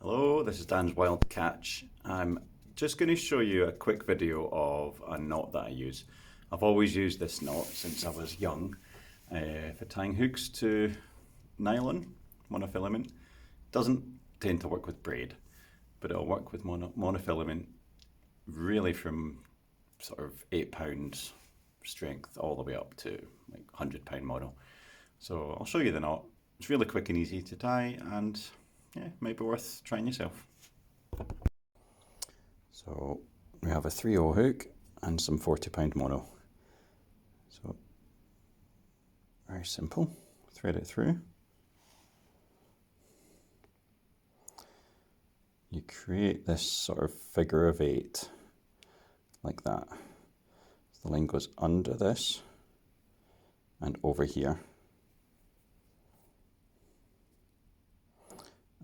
Hello, this is Dan's Wild Catch. I'm just going to show you a quick video of a knot that I use. I've always used this knot since I was young for tying hooks to nylon, monofilament. Doesn't tend to work with braid, but it'll work with monofilament really from sort of £8 strength all the way up to like £100 model. So I'll show you the knot. It's really quick and easy to tie, and yeah, might be worth trying yourself. So we have a 3/0 hook and some 40 pound mono. So very simple, thread it through. You create this sort of figure of 8 like that. The line goes under this and over here.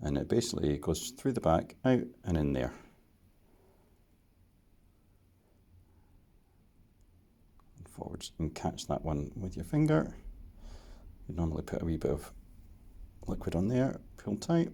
And it basically goes through the back, out and in there. And forwards, and catch that one with your finger. You normally put a wee bit of liquid on there, pull tight.